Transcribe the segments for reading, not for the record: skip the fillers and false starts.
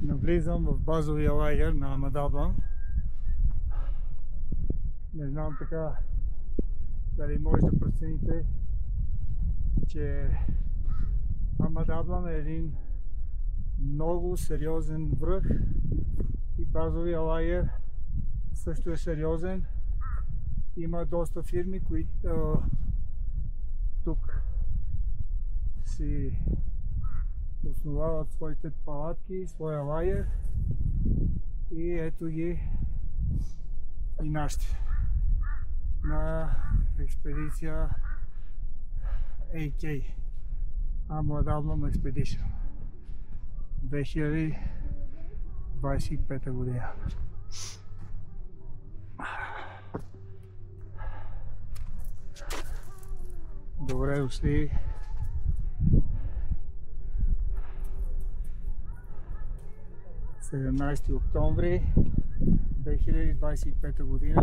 Навлизам в базовия лагер на Амадаблан. Не знам така дали може да прецените, че Амадаблан е един много сериозен връх и базовия лагер също е сериозен. Има доста фирми, които тук си основават своите палатки, своя лагер, и ето ги и нашите на експедиция AK Amadablon Expedition 2025 година. Добре дошли. Седемнадесети октомври 2025 година,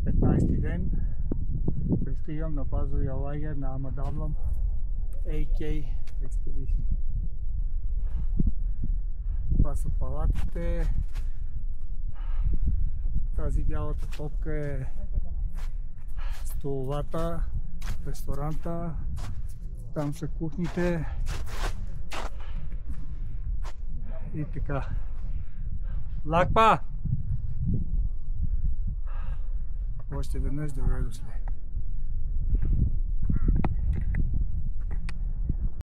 15-ти ден, пристигам на базовия лагер на Амадаблон AK Expedition. Това са палатките. Тази бялата топка е столовата, ресторанта, там са кухните и така. Лакпа! Още веднъж добре дошли.